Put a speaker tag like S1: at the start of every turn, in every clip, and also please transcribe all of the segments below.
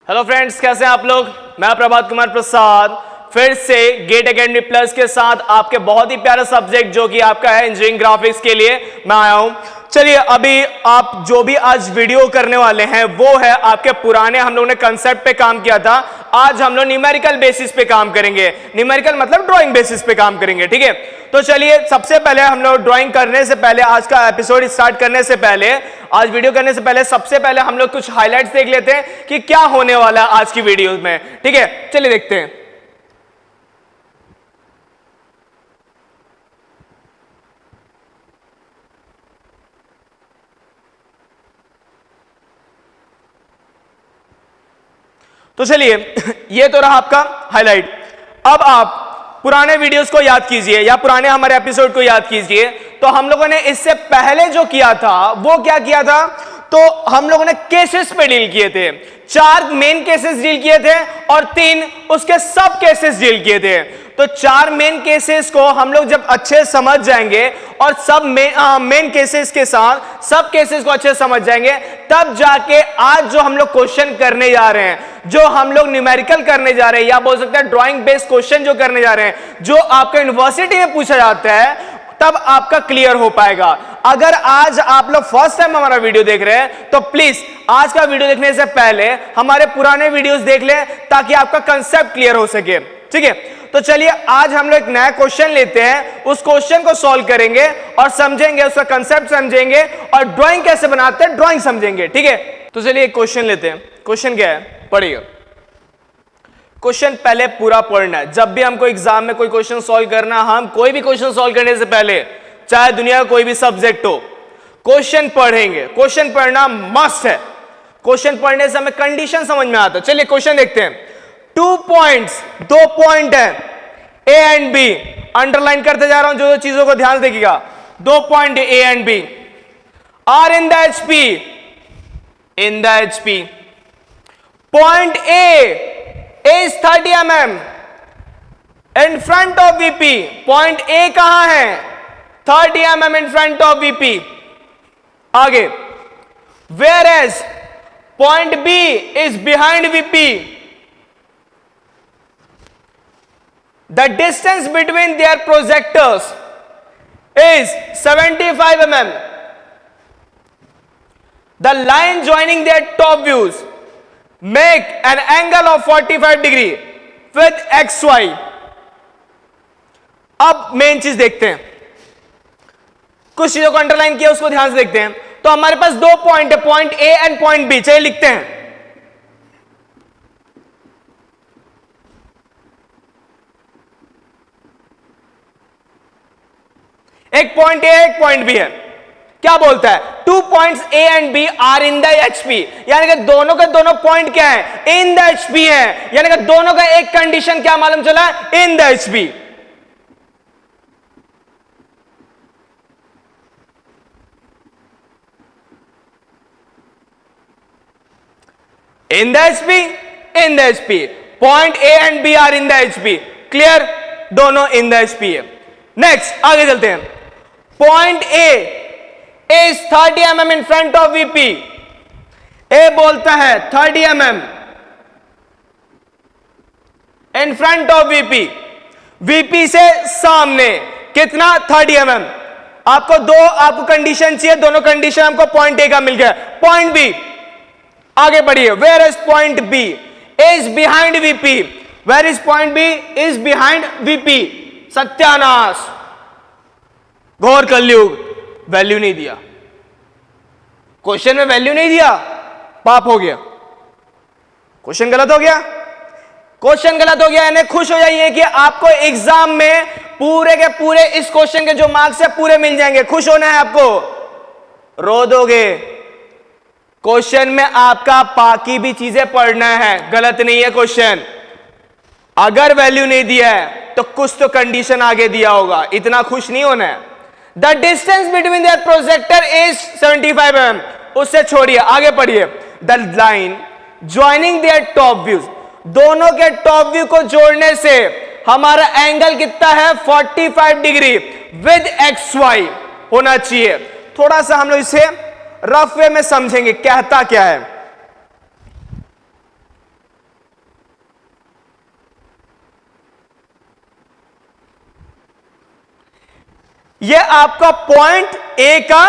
S1: Hello friends, कैसे हैं आप लोग। मैं प्रभात कुमार प्रसाद फिर से गेट एकेडमी प्लस के साथ आपके बहुत ही प्यारा सब्जेक्ट जो कि आपका है इंजीनियरिंग ग्राफिक्स के लिए मैं आया हूं। चलिए, अभी आप जो भी आज वीडियो करने वाले हैं वो है आपके पुराने हम लोगों ने कंसेप्ट पे काम किया था। आज हम लोग न्यूमेरिकल बेसिस पे काम करेंगे। न्यूमेरिकल मतलब ड्राइंग बेसिस पे काम करेंगे, ठीक है। तो चलिए, सबसे पहले हम लोग ड्राइंग करने से पहले, आज का एपिसोड स्टार्ट करने से पहले, आज वीडियो करने से पहले सबसे पहले हम लोग कुछ हाइलाइट्स देख लेते हैं कि क्या होने वाला है आज की वीडियो में, ठीक है। चलिए देखते हैं। तो चलिए, ये तो रहा आपका हाइलाइट। अब आप पुराने वीडियोस को याद कीजिए या पुराने हमारे एपिसोड को याद कीजिए। तो हम लोगों ने इससे पहले जो किया था वो क्या किया था, तो हम लोगों ने केसेस पे डील किए थे। 4 मेन केसेस डील किए थे और 3 उसके सब केसेस डील किए थे। तो 4 मेन केसेस को हम लोग जब अच्छे समझ जाएंगे और सब मेन केसेस के साथ सब केसेस को अच्छे समझ जाएंगे, तब जाके आज जो हम लोग क्वेश्चन करने जा रहे हैं, जो हम लोग न्यूमेरिकल करने जा रहे हैं या बोल सकते हैं ड्राइंग बेस्ड क्वेश्चन जो करने जा रहे हैं, जो आपका यूनिवर्सिटी में पूछा जाता है, तब आपका क्लियर हो पाएगा। अगर आज आप लोग फर्स्ट टाइम हमारा वीडियो देख रहे हैं तो प्लीज आज का वीडियो देखने से पहले हमारे पुराने वीडियोस देख लें ताकि आपका कंसेप्ट क्लियर हो सके, ठीक है। तो चलिए, आज हम लोग एक नया क्वेश्चन लेते हैं, उस क्वेश्चन को सॉल्व करेंगे और समझेंगे, उसका कंसेप्ट समझेंगे और ड्राइंग कैसे बनाते हैं ड्राइंग समझेंगे, ठीक है। तो चलिए एक क्वेश्चन लेते हैं। क्वेश्चन क्या है, पढ़िए। क्वेश्चन पहले पूरा पढ़ना है। जब भी हमको एग्जाम में कोई क्वेश्चन सॉल्व करना, हम कोई भी क्वेश्चन सॉल्व करने से पहले, चाहे दुनिया का कोई भी सब्जेक्ट हो, क्वेश्चन पढ़ेंगे। क्वेश्चन पढ़ना मस्ट है। क्वेश्चन पढ़ने से हमें कंडीशन समझ में आता है। चलिए क्वेश्चन देखते हैं। 2 पॉइंट्स, 2 पॉइंट है ए एंड बी। अंडरलाइन करते जा रहा हूं, जो चीजों को ध्यान देखिएगा। 2 point A and B are in the HP, in the HP. Point A is 30 mm in front of VP। Point A कहां है, 30 mm in front of VP। आगे, whereas point B is behind VP। The distance between their projectors is 75 mm। The line joining their top views make an angle of 45 degree with XY। अब main चीज देखते हैं, कुछ चीजों को underline किया उसको ध्यान से देखते हैं। तो हमारे पास 2 पॉइंट है, point A and point B. चलिए लिखते हैं। एक पॉइंट ए एक पॉइंट बी है। क्या बोलता है, 2 points A and B are in the HP, यानी कि दोनों के दोनों पॉइंट क्या है, इन द एचपी है। यानी कि दोनों का एक कंडीशन क्या मालूम चला, in the HP. In the HP, in the HP. Point A and B are in the HP. Clear, दोनों इन द एचपी है। नेक्स्ट आगे चलते हैं। Point A is 30 mm in front of VP। A बोलता है 30 mm in front of VP। VP से सामने कितना, 30 mm। आपको कंडीशन चाहिए, दोनों कंडीशन हमको पॉइंट ए का मिल गया। पॉइंट बी, आगे बढ़िए। Where is point B is behind VP। Where is point B is behind VP। सत्यानाश, घोर कलयुग। वैल्यू नहीं दिया, क्वेश्चन में वैल्यू नहीं दिया, पाप हो गया। क्वेश्चन गलत हो गया, क्वेश्चन गलत हो गया। यानी खुश हो जाइए कि आपको एग्जाम में पूरे के पूरे इस क्वेश्चन के जो मार्क्स है पूरे मिल जाएंगे। खुश होना है आपको, रो दोगे। क्वेश्चन में आपका बाकी भी चीजें पढ़ना है, गलत नहीं है क्वेश्चन। अगर वैल्यू नहीं दिया है तो कुछ तो कंडीशन आगे दिया होगा, इतना खुश नहीं होना है। The distance between their projector is 75 mm। उससे छोड़िए, आगे पढ़िए। The line joining their top views, दोनों के टॉप व्यू को जोड़ने से हमारा एंगल कितना है, 45 डिग्री with XY होना चाहिए। थोड़ा सा हम लोग इसे रफ वे में समझेंगे, कहता क्या है। ये आपका पॉइंट ए का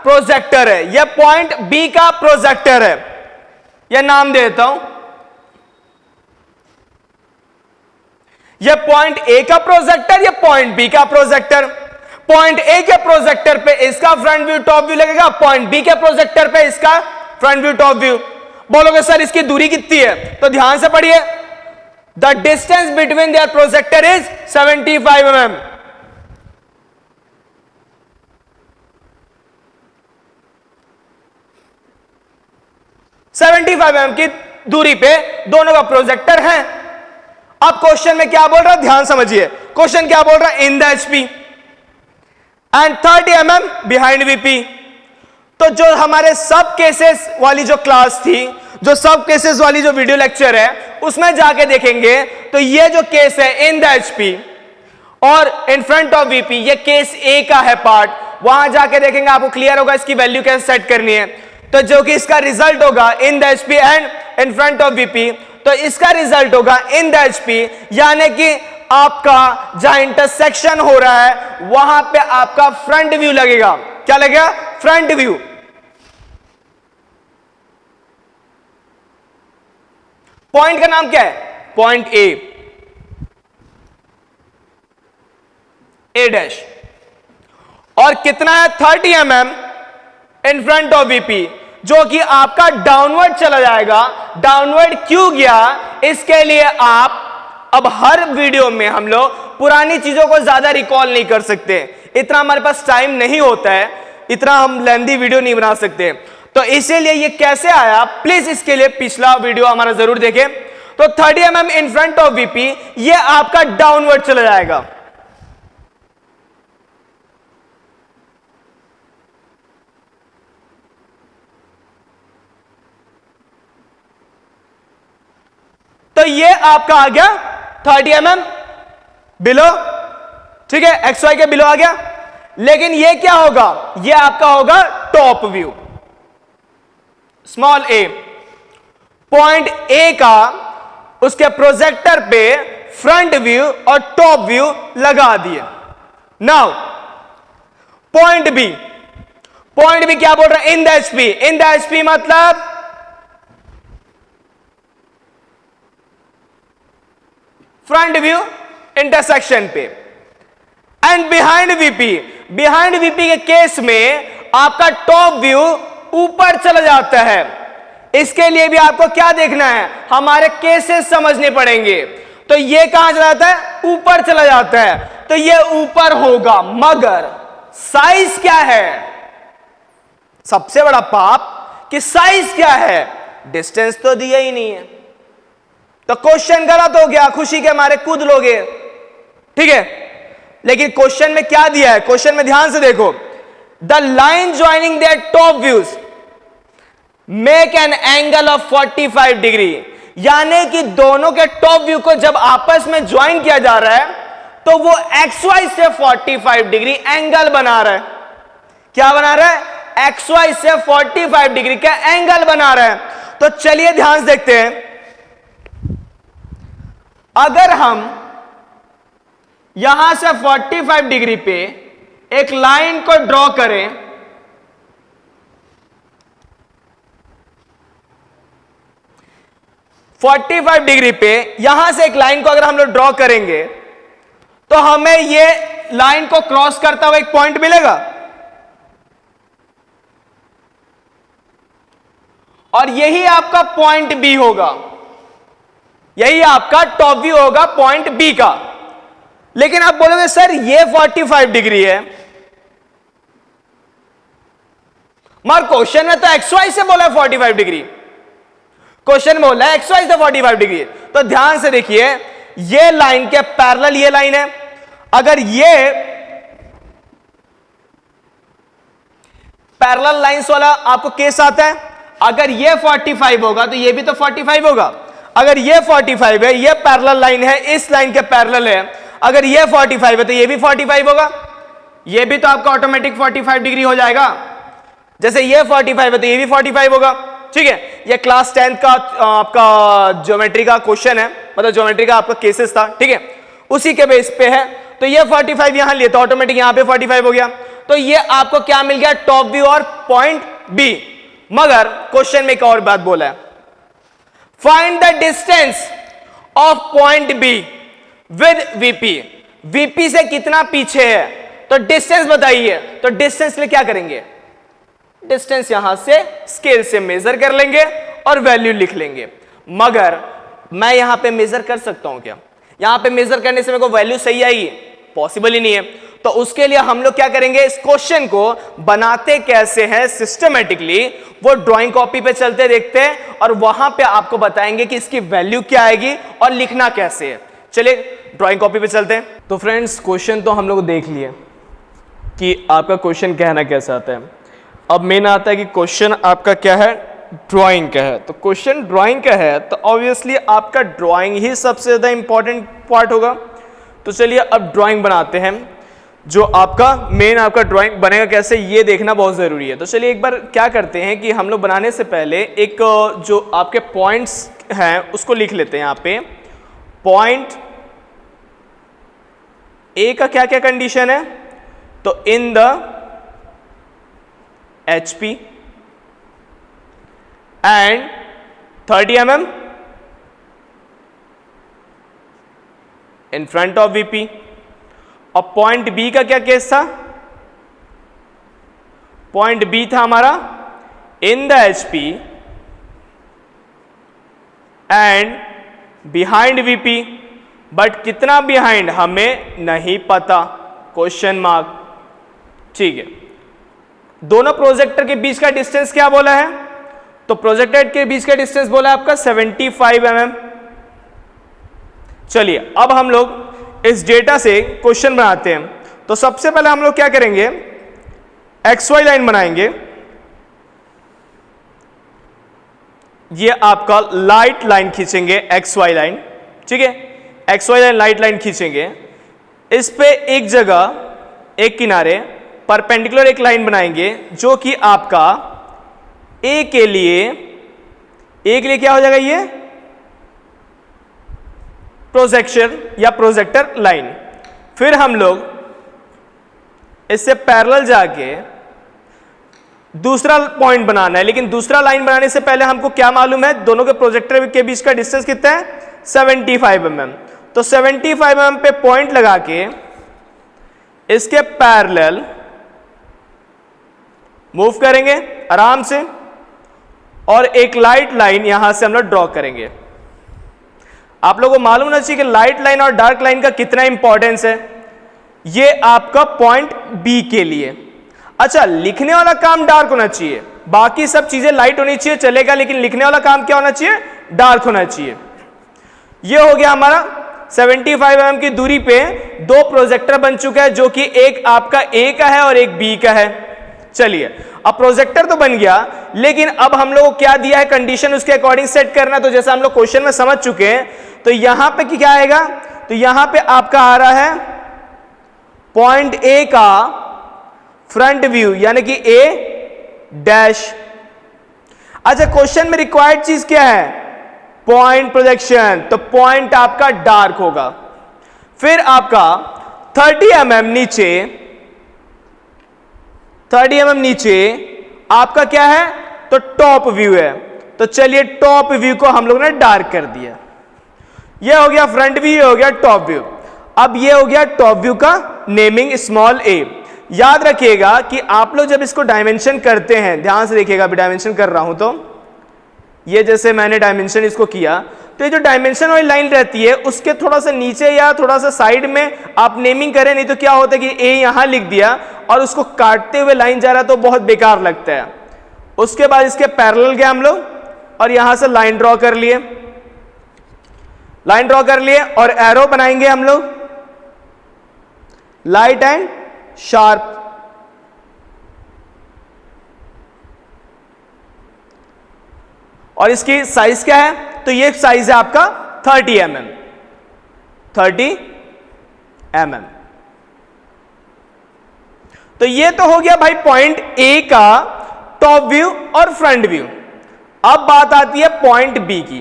S1: प्रोजेक्टर है, यह पॉइंट बी का प्रोजेक्टर है। यह नाम देता हूं, यह पॉइंट ए का प्रोजेक्टर, यह पॉइंट बी का प्रोजेक्टर। पॉइंट ए के प्रोजेक्टर पे इसका फ्रंट व्यू टॉप व्यू लगेगा, पॉइंट बी के प्रोजेक्टर पे इसका फ्रंट व्यू टॉप व्यू। बोलोगे सर इसकी दूरी कितनी है, तो ध्यान से पढ़िए, the distance between their projector is 75 mm। की दूरी पे दोनों का प्रोजेक्टर है। अब क्वेश्चन में क्या बोल रहा है, ध्यान समझिए, क्वेश्चन क्या बोल रहा है, in the HP and 30 mm behind VP. तो जो हमारे सब केसेस वाली जो क्लास थी, जो सब केसेस वाली जो वीडियो लेक्चर है, उसमें जाके देखेंगे तो ये जो केस है इन द एचपी और इन फ्रंट ऑफ वीपी, ये केस ए का है पार्ट। वहां जाके देखेंगे, आपको क्लियर होगा इसकी वैल्यू कैसे सेट करनी है। तो जो कि इसका रिजल्ट होगा इन the HP and in front of VP, तो इसका रिजल्ट होगा इन द एचपी, यानी कि आपका जहां इंटरसेक्शन हो रहा है वहां पे आपका फ्रंट व्यू लगेगा। क्या लगेगा, फ्रंट व्यू। पॉइंट का नाम क्या है, पॉइंट ए डैश, और कितना है 30 mm in front of VP, जो कि आपका डाउनवर्ड चला जाएगा। डाउनवर्ड क्यों गया, इसके लिए आप अब हर वीडियो में हम लोग पुरानी चीजों को ज्यादा रिकॉल नहीं कर सकते, इतना हमारे पास टाइम नहीं होता है, इतना हम लेंथी वीडियो नहीं बना सकते। तो इसीलिए ये कैसे आया, प्लीज इसके लिए पिछला वीडियो हमारा जरूर देखें। तो 30 mm in front of VP, ये आपका डाउनवर्ड चला जाएगा। तो ये आपका आ गया 30 mm बिलो, ठीक है, एक्स वाई के बिलो आ गया। लेकिन ये क्या होगा, ये आपका होगा top view, small A. Point A का उसके प्रोजेक्टर पे फ्रंट व्यू और टॉप व्यू लगा दिए। Now point B, point B क्या बोल रहा है, in the HP. In the HP मतलब फ्रंट व्यू इंटरसेक्शन पे, and behind VP. Behind VP के केस में आपका टॉप व्यू ऊपर चला जाता है। इसके लिए भी आपको क्या देखना है, हमारे केसेस समझने पड़ेंगे। तो ये कहां चला जाता है, ऊपर चला जाता है, तो ये ऊपर होगा। मगर साइज क्या है, सबसे बड़ा पाप कि साइज क्या है, डिस्टेंस तो दिया ही नहीं है। तो क्वेश्चन गलत हो गया, खुशी के मारे कूद लोगे, ठीक है। लेकिन क्वेश्चन में क्या दिया है, क्वेश्चन में ध्यान से देखो, the line joining there top views make an angle of 45 degree. यानी कि दोनों के टॉप व्यू को जब आपस में ज्वाइन किया जा रहा है तो वो XY से 45 डिग्री एंगल बना रहा है। क्या बना रहा है, XY से 45 डिग्री का एंगल बना रहा है। तो चलिए ध्यान से देखते हैं, अगर हम यहां से 45 डिग्री पे एक लाइन को ड्रॉ करें, फोर्टी 45 डिग्री पे यहां से एक लाइन को अगर हम लोग ड्रॉ करेंगे तो हमें ये लाइन को क्रॉस करता हुआ एक पॉइंट मिलेगा, और यही आपका पॉइंट बी होगा, यही आपका टॉप व्यू होगा पॉइंट बी का। लेकिन आप बोलोगे सर ये 45 डिग्री है, मगर क्वेश्चन में तो XY से बोला 45 डिग्री, क्वेश्चन में बोला है XY से 45 डिग्री। तो ध्यान से देखिए, ये लाइन के पैरेलल ये लाइन है। अगर ये पैरेलल लाइंस वाला आपको केस आता है, अगर ये 45 होगा तो ये भी तो 45 होगा। अगर ये 45 है, ये पैरेलल लाइन है, इस लाइन के पैरेलल है, अगर ये 45 है तो ये भी 45 होगा, ये भी तो आपका ऑटोमेटिक 45 डिग्री हो जाएगा। जैसे ये 45 है तो ये भी 45 होगा, ठीक है। ये क्लास 10th का आपका ज्योमेट्री का क्वेश्चन है, मतलब ज्योमेट्री का आपका केसेस था, ठीक है, उसी के बेस पे है। तो ये 45 यहां लिए तो ऑटोमेटिक यहां पे 45 हो गया। तो ये आपको क्या मिल गया, टॉप व्यू और पॉइंट बी। मगर क्वेश्चन में एक और बात बोला है, find the distance of point B with VP. VP से कितना पीछे है, तो डिस्टेंस बताइए। तो डिस्टेंस में क्या करेंगे, डिस्टेंस यहां से स्केल से मेजर कर लेंगे और वैल्यू लिख लेंगे। मगर मैं यहां पे मेजर कर सकता हूं क्या, यहां पे मेजर करने से मेरे को वैल्यू सही आएगी, पॉसिबल ही नहीं है। तो उसके लिए हम लोग क्या करेंगे, इस क्वेश्चन को बनाते कैसे हैं सिस्टमेटिकली, वो ड्राइंग कॉपी पे चलते देखते हैं और वहां पे आपको बताएंगे कि इसकी वैल्यू क्या आएगी और लिखना कैसे है। चलिए ड्राइंग कॉपी पे चलते हैं। तो फ्रेंड्स क्वेश्चन तो हम लोग देख लिए कि आपका क्वेश्चन कहना कैसा आता है। अब मेन आता है कि क्वेश्चन आपका क्या है, ड्राइंग का है। तो क्वेश्चन ड्राइंग का है तो ऑब्वियसली आपका ड्राइंग ही सबसे ज्यादा इंपॉर्टेंट पार्ट होगा। तो चलिए अब ड्राइंग बनाते हैं। जो आपका मेन आपका ड्राइंग बनेगा कैसे, ये देखना बहुत जरूरी है। तो चलिए एक बार क्या करते हैं कि हम लोग बनाने से पहले एक जो आपके पॉइंट्स हैं उसको लिख लेते हैं। यहां पे पॉइंट ए का क्या क्या कंडीशन है, तो in the HP and 30 mm in front of VP। और पॉइंट बी का क्या केस था, पॉइंट बी था हमारा in the HP and behind VP। But कितना बिहाइंड हमें नहीं पता, क्वेश्चन मार्क। ठीक है, दोनों प्रोजेक्टर के बीच का डिस्टेंस क्या बोला है, तो प्रोजेक्टर के बीच का डिस्टेंस बोला है आपका 75 mm। चलिए अब हम लोग इस डेटा से क्वेश्चन बनाते हैं। तो सबसे पहले हम लोग क्या करेंगे, XY लाइन बनाएंगे। ये आपका लाइट लाइन खींचेंगे, XY लाइन। ठीक है, XY लाइन लाइट लाइन खींचेंगे। इस पे एक जगह एक किनारे परपेंडिकुलर एक लाइन बनाएंगे जो कि आपका ए के लिए क्या हो जाएगा, ये प्रोजेक्शन या प्रोजेक्टर लाइन। फिर हम लोग इससे पैरेलल जाके दूसरा पॉइंट बनाना है। लेकिन दूसरा लाइन बनाने से पहले हमको क्या मालूम है, दोनों के प्रोजेक्टर के बीच का डिस्टेंस कितना है, 75 mm। तो 75 mm पे पॉइंट लगा के इसके पैरेलल मूव करेंगे आराम से और एक लाइट लाइन यहां से हम लोग ड्रॉ करेंगे। आप लोगों को मालूम होना चाहिए कि लाइट लाइन और डार्क लाइन का कितना इंपॉर्टेंस है। ये आपका पॉइंट बी के लिए। अच्छा, लिखने वाला काम डार्क होना चाहिए, बाकी सब चीजें लाइट होनी चाहिए चलेगा, लेकिन लिखने वाला काम क्या होना चाहिए, डार्क होना चाहिए। ये हो गया हमारा 75 mm की दूरी पे दो प्रोजेक्टर बन चुका है, जो कि एक आपका ए का है और एक बी का है। चलिए अब प्रोजेक्टर तो बन गया, लेकिन अब हम लोग को क्या दिया है, कंडीशन उसके अकॉर्डिंग सेट करना। तो जैसा हम लोग क्वेश्चन में समझ चुके हैं, तो यहां पे क्या आएगा, तो यहां पे आपका आ रहा है पॉइंट ए का फ्रंट व्यू, यानी कि ए डैश। अच्छा, क्वेश्चन में रिक्वायर्ड चीज क्या है, पॉइंट प्रोजेक्शन। तो पॉइंट आपका डार्क होगा। फिर आपका 30 mm नीचे, 30 mm नीचे आपका क्या है, तो टॉप व्यू है। तो चलिए टॉप व्यू को हम लोग ने डार्क कर दिया। ये हो गया फ्रंट व्यू, ये हो गया टॉप व्यू। अब ये हो गया टॉप व्यू का नेमिंग स्मॉल ए। याद रखिएगा कि आप लोग जब इसको डायमेंशन करते हैं, ध्यान से देखिएगा, अभी डायमेंशन कर रहा हूं तो ये जैसे मैंने डायमेंशन इसको किया, तो ये जो डायमेंशन वाली लाइन रहती है उसके थोड़ा सा नीचे या थोड़ा सा साइड में आप नेमिंग करें, नहीं तो क्या होता है कि ए यहां लिख दिया और उसको काटते हुए लाइन जा रहा तो बहुत बेकार लगता है। उसके बाद इसके पैरेलल गए हम लोग और यहां से लाइन ड्रॉ कर लिए, लाइन ड्रॉ कर लिए और एरो बनाएंगे हम लोग, लाइट एंड शार्प। और इसकी साइज क्या है, तो ये साइज है आपका 30 mm, 30 mm। तो ये तो हो गया भाई पॉइंट ए का टॉप व्यू और फ्रंट व्यू। अब बात आती है पॉइंट बी की।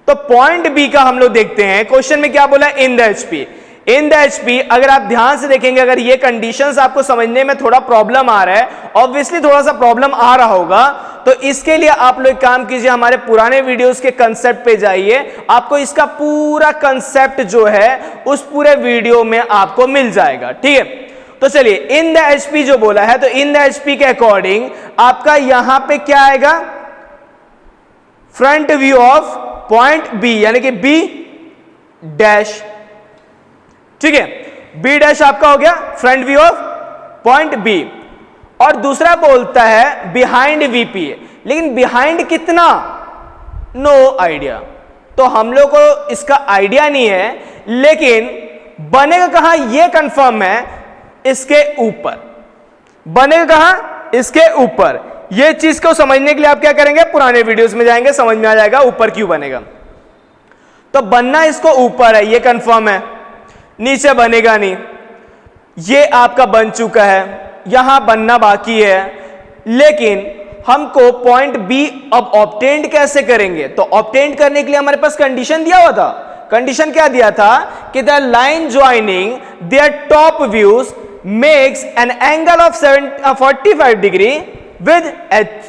S1: तो पॉइंट बी का हम लोग देखते हैं, क्वेश्चन में क्या बोला, इन the HP. In the HP, अगर आप ध्यान से देखेंगे, अगर ये कंडीशंस आपको समझने में थोड़ा प्रॉब्लम आ रहा है, ऑब्वियसली थोड़ा सा प्रॉब्लम आ रहा होगा, तो इसके लिए आप लोग काम कीजिए, हमारे पुराने वीडियोस के कंसेप्ट पे जाइए, आपको इसका पूरा कंसेप्ट जो है उस पूरे वीडियो में आपको मिल जाएगा। ठीक है, तो चलिए इन द एचपी जो बोला है, तो इन द एचपी के अकॉर्डिंग आपका यहां पे क्या आएगा, front view of point B, यानी कि बी डैश। ठीक है, बी डैश आपका हो गया front view of point B. और दूसरा बोलता है बिहाइंड वीपी, लेकिन बिहाइंड कितना, नो आइडिया, तो हम लोग को इसका आइडिया नहीं है, लेकिन बनेगा कहां यह कंफर्म है, इसके ऊपर बनेगा, कहां इसके ऊपर। यह चीज को समझने के लिए आप क्या करेंगे, पुराने वीडियोस में जाएंगे, समझ में आ जाएगा ऊपर क्यों बनेगा। तो बनना इसको ऊपर है, यह कंफर्म है, नीचे बनेगा नहीं, ये आपका बन चुका है, यहां बनना बाकी है, लेकिन हमको पॉइंट बी अब ऑब्टेंड कैसे करेंगे, तो ऑब्टेंड करने के लिए हमारे पास कंडीशन दिया हुआ था। कंडीशन क्या दिया था कि the line joining there top views makes an angle of 45 degree with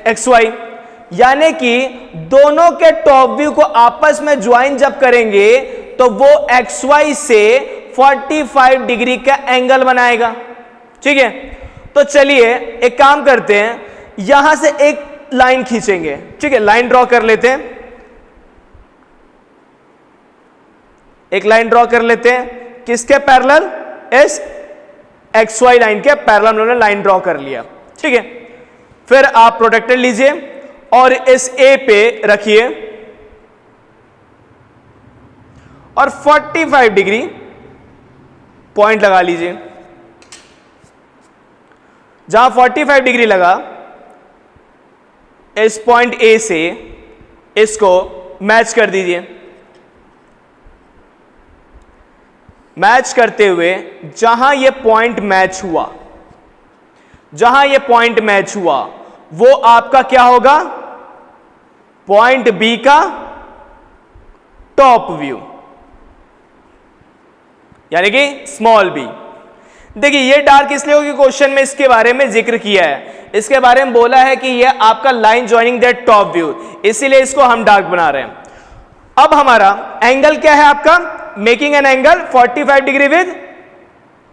S1: XY, यानी कि दोनों के टॉप व्यू को आपस में ज्वाइन जब करेंगे तो वो XY से 45 डिग्री का एंगल बनाएगा। ठीक है, तो चलिए एक काम करते हैं, यहां से एक लाइन खींचेंगे। ठीक है, लाइन ड्रॉ कर लेते हैं, एक लाइन ड्रॉ कर लेते हैं, किसके पैरेलल, इस XY लाइन के पैरेलल हमने लाइन ड्रॉ कर लिया। ठीक है, फिर आप प्रोटेक्टर लीजिए और इस A पे रखिए और 45 डिग्री पॉइंट लगा लीजिए। जहां 45 डिग्री लगा, इस पॉइंट A से इसको मैच कर दीजिए। मैच करते हुए जहां ये पॉइंट मैच हुआ, जहां ये पॉइंट मैच हुआ, वो आपका क्या होगा, पॉइंट बी का टॉप व्यू, यानी कि स्मॉल बी। देखिए ये डार्क इसलिए होगी, क्वेश्चन में इसके बारे में जिक्र किया है, इसके बारे में बोला है कि ये आपका line joining that top view, इसीलिए इसको हम डार्क बना रहे हैं। अब हमारा एंगल क्या है आपका, making an angle 45 degree with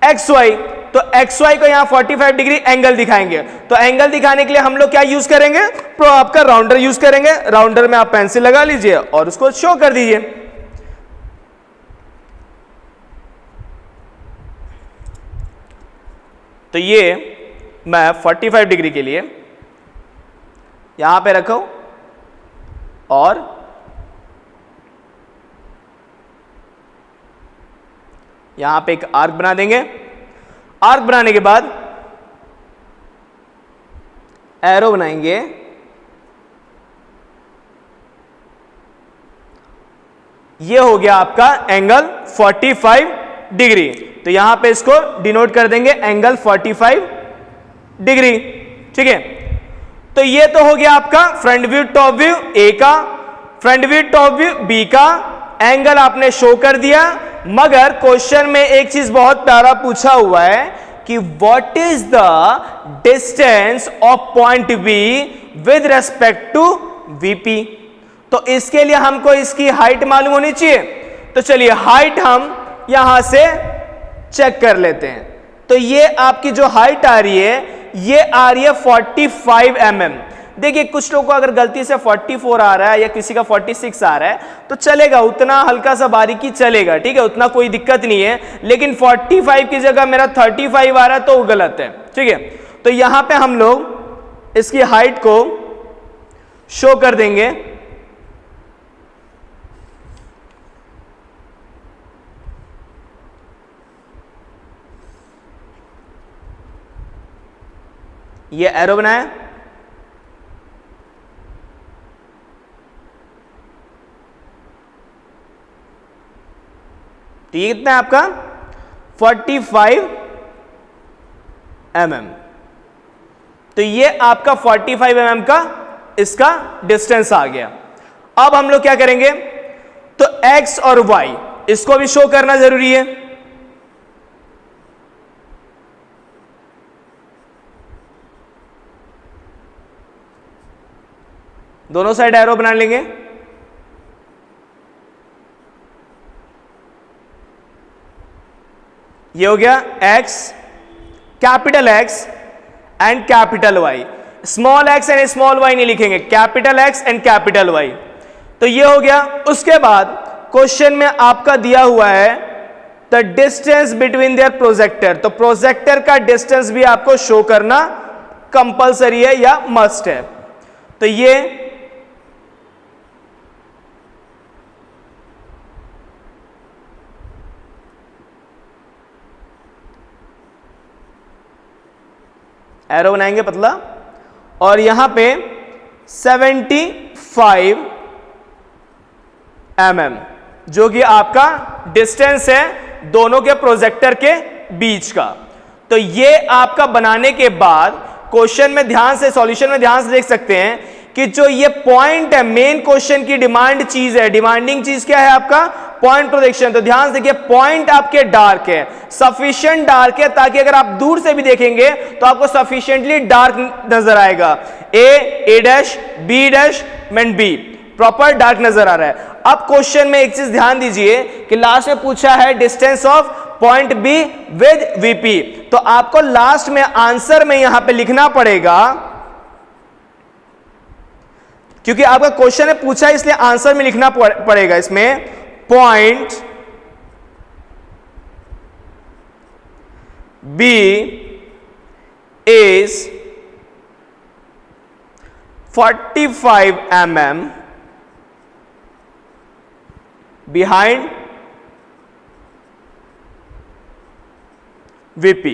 S1: XY, तो XY को यहां 45 डिग्री एंगल दिखाएंगे। तो एंगल दिखाने के लिए हम लोग क्या यूज करेंगे, तो आपका राउंडर यूज करेंगे। राउंडर में आप पेंसिल लगा लीजिए और उसको शो कर दीजिए। तो ये मैं 45 डिग्री के लिए यहां पे रखा और यहां पे एक आर्क बना देंगे। आर्क बनाने के बाद एरो बनाएंगे, ये हो गया आपका एंगल 45 डिग्री। तो यहां पे इसको डिनोट कर देंगे एंगल 45 डिग्री। ठीक है, तो ये तो हो गया आपका front view top view A का, front view top view B का एंगल आपने शो कर दिया। मगर क्वेश्चन में एक चीज बहुत प्यारा पूछा हुआ है कि what is the distance of point B with respect to VP. तो इसके लिए हमको इसकी हाइट मालूम होनी चाहिए। तो चलिए हाइट हम यहां से चेक कर लेते हैं। तो ये आपकी जो हाइट आ रही है, ये आ रही है 45 mm। देखिए कुछ लोगों को अगर गलती से 44 आ रहा है या किसी का 46 आ रहा है तो चलेगा, उतना हल्का सा बारीकी चलेगा, ठीक है, उतना कोई दिक्कत नहीं है। लेकिन 45 की जगह मेरा 35 आ रहा है तो वो गलत है। ठीक है, तो यहां पे हम लोग इसकी हाइट को शो कर देंगे। ये एरो बनाया, तो ये कितना है आपका 45 mm। तो ये आपका 45 mm का इसका डिस्टेंस आ गया। अब हम लोग क्या करेंगे, तो x और y इसको भी शो करना जरूरी है। दोनों साइड एरो बना लेंगे। ये हो गया x, capital X and capital Y। Small x and small y नहीं लिखेंगे, capital X and capital Y। तो ये हो गया। उसके बाद क्वेश्चन में आपका दिया हुआ है the distance between their projector, तो प्रोजेक्टर का डिस्टेंस भी आपको शो करना कंपलसरी है या मस्ट है। तो ये एरो बनाएंगे पतला, और यहां पे 75 mm जो कि आपका डिस्टेंस है दोनों के प्रोजेक्टर के बीच का। तो ये आपका बनाने के बाद क्वेश्चन में ध्यान से, सॉल्यूशन में ध्यान से देख सकते हैं कि जो ये पॉइंट है, मेन क्वेश्चन की डिमांड चीज है, डिमांडिंग चीज क्या है आपका पॉइंट प्रोजेक्शन। तो ध्यान से देखिए, पॉइंट आपके डार्क है, सफिशिएंट डार्क है, ताकि अगर आप दूर से भी देखेंगे तो आपको सफिशिएंटली डार्क नजर आएगा। A dash, B dash and B proper dark नजर आ रहा है। अब क्वेश्चन में एक चीज ध्यान दीजिए कि लास्ट में पूछा है distance of point B with VP, तो आपको लास्ट में आंसर में यहां पे लिखना पड़ेगा, क्योंकि आपका क्वेश्चन है पूछा है इसलिए आंसर में लिखना पड़ेगा इसमें point B is 45 mm behind VP.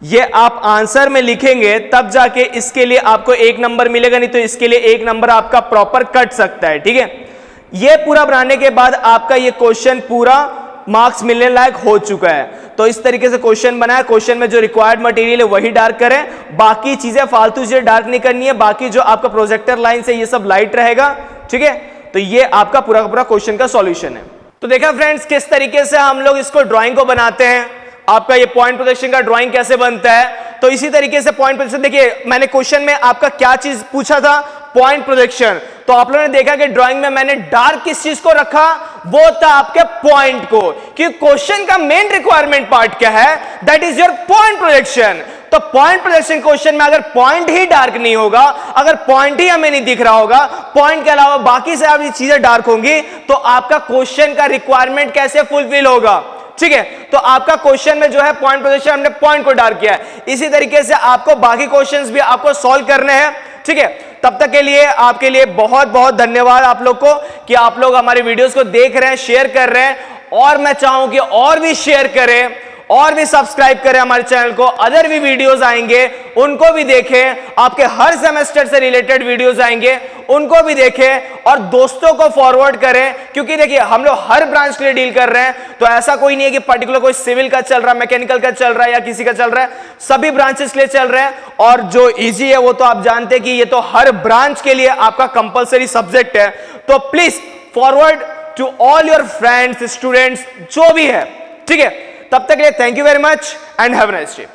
S1: ये आप आंसर में लिखेंगे तब जाके इसके लिए आपको 1 नंबर मिलेगा, नहीं तो इसके लिए 1 नंबर आपका प्रॉपर कट सकता है। ठीक है, ये पूरा बनाने के बाद आपका ये क्वेश्चन पूरा मार्क्स मिलने लायक हो चुका है। तो इस तरीके से क्वेश्चन बनाया, क्वेश्चन में जो रिक्वायर्ड मटेरियल है वही डार्क करें, बाकी चीजें फालतू चीजें डार्क नहीं करनी है, बाकी जो आपका प्रोजेक्टर लाइन से ये सब लाइट रहेगा। ठीक है, तो ये आपका पूरा का पूरा क्वेश्चन का सॉल्यूशन है। तो देखा फ्रेंड्स किस तरीके से हम लोग इसको ड्राइंग को बनाते हैं, आपका ये पॉइंट प्रोजेक्शन का ड्राइंग कैसे बनता है। तो इसी तरीके से पॉइंट प्रोजेक्शन, देखिए मैंने क्वेश्चन में आपका क्या चीज पूछा था, पॉइंट प्रोजेक्शन। तो आप लोगों ने देखा कि ड्राइंग में मैंने डार्क किस चीज को रखा, वो था आपके पॉइंट को, कि क्वेश्चन का मेन रिक्वायरमेंट पार्ट क्या है, that is your point projection. तो पॉइंट प्रोजेक्शन क्वेश्चन में अगर पॉइंट ही डार्क नहीं होगा, अगर पॉइंट ही हमें नहीं दिख रहा होगा, पॉइंट के अलावा बाकी से आप ये चीजें डार्क होंगी, तो आपका क्वेश्चन का रिक्वायरमेंट कैसे फुलफिल होगा। ठीक है, तो आपका क्वेश्चन में जो है पॉइंट प्रोजेक्शन, हमने पॉइंट को डार्क किया है। इसी तरीके से आपको बाकी क्वेश्चंस भी आपको सॉल्व करने हैं। ठीक है, तब तक के लिए आपके लिए बहुत बहुत धन्यवाद आप लोग को कि आप लोग हमारे वीडियोस को देख रहे हैं, शेयर कर रहे हैं, और मैं चाहूं कि और भी शेयर करें और भी सब्सक्राइब करें हमारे चैनल को। अदर भी वीडियोस आएंगे उनको भी देखें, आपके हर सेमेस्टर से रिलेटेड वीडियोस आएंगे उनको भी देखें, और दोस्तों को फॉरवर्ड करें, क्योंकि देखिए हम लोग हर ब्रांच के लिए डील कर रहे हैं। तो ऐसा कोई नहीं है कि पर्टिकुलर कोई सिविल का चल रहा है, मैकेनिकल का चल रहा है या किसी का चल रहा है, सभी ब्रांचेस के लिए चल रहे हैं। और जो इजी है वो तो आप जानते हैं कि ये तो हर ब्रांच के लिए आपका कंपलसरी सब्जेक्ट है। तो please forward to all your friends, students, जो भी है। ठीक है, तब तक के लिए thank you very much and have a nice day.